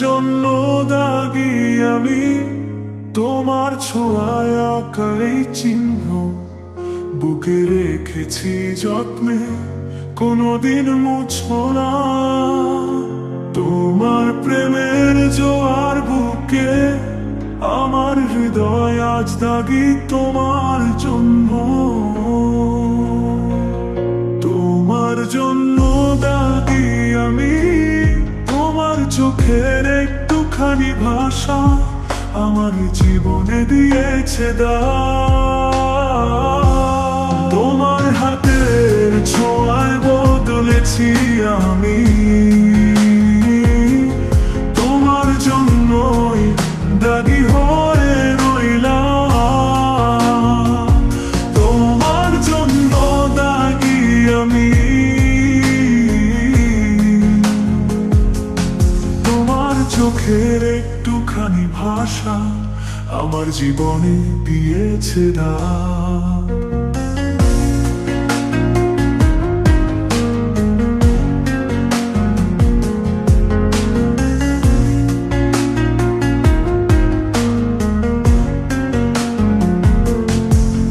জন্য দাগি আমি, তোমার ছোঁয়ায় আঁকা এই চিহ্ন বুকে রেখেছি যত্নে, কোনোদিন মুছবো না। তোমার প্রেমের জোয়ার বুকে আমার হৃদয় আজ দাগি তোমার জন্য, তোমার জন্য দাগি আমি। তোমার চোখের একটুখানি ভাষা আমার জীবনে দিয়েছে দাগ। তোমার হাতের ছোঁয়ায় বদলেছি আমি, তোমার জন্যই দাগি হয়ে রইলাম। তোমার জন্য দাগি আমি, তোমার চোখের একটুখানি ভাষা আমার জীবনে দিয়েছে দাগ।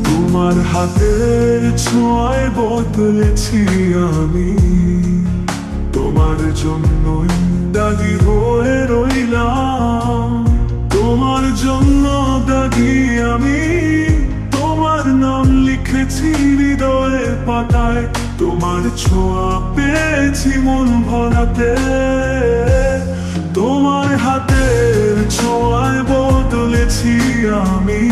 তোমার হাতের ছোঁয়ায় বদলেছি আমি, তোমার জন্যই দাগি হয়ে রইলাম। তোমার জন্য দাগি আমি, তোমার নাম লিখেছি হৃদয়ের পাতায়, তোমার ছোঁয়া পেয়েছি মন ভরাতে। তোমার হাতের ছোঁয়ায় বদলেছি আমি,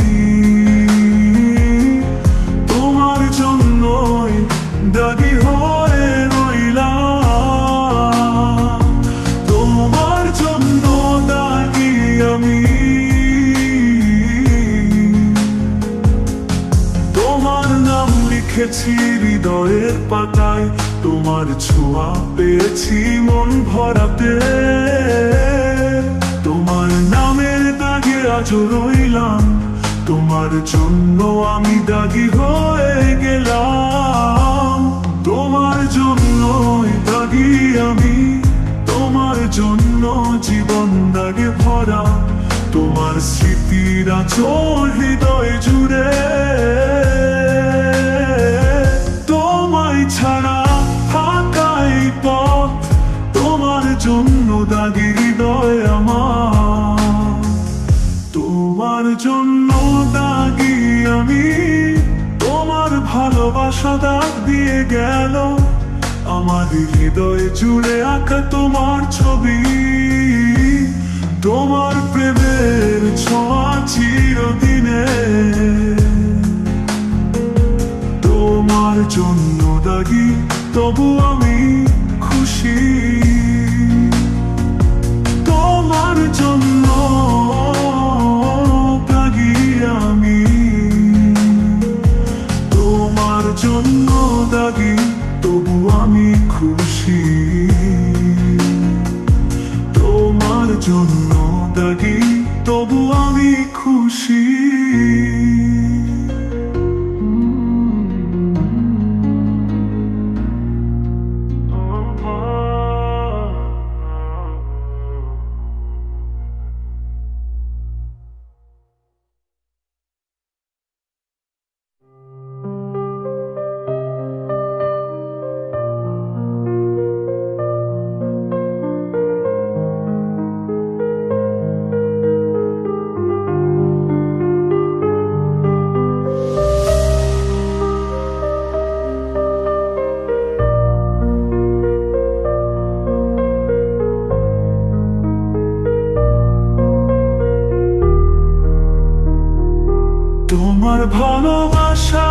তোমার জন্যই দাগি হয়ে রইলাম। তোমার জন্য দাগি আমি, তোমার নাম লিখেছি হৃদয়ের পাতায়, তোমার ছোঁয়া পেয়েছি মন ভরাতে। তোমার নামের দাগে আজও রইলাম, তোমার জন্য আমি দাগি হয়ে গেলাম। তোমার জন্যই দাগি আমি, তোমার জন্য জীবন দাগে ভরা। তোমার স্মৃতির আঁচল হৃদয় জুড়ে, তোমায় ছাড়া ফাঁকা এই পথ, তোমার জন্য দাগি হৃদয় আমার। তোমার জন্য দাগি আমি, তোমার ভালোবাসা দাগ দিয়ে গেল আমার হৃদয় জুড়ে আঁকা তোমার ছবি। তোমার প্রেমের ছোঁয়া চিরদিনে, তোমার জন্য দাগি তবু আমি খুশি। তোমার জন্য দাগি আমি, তোমার জন্য দাগি তবু আমি খুশি। তোমার জন্য দাগি তবু আমি খুশি। তোমার ভালোবাসা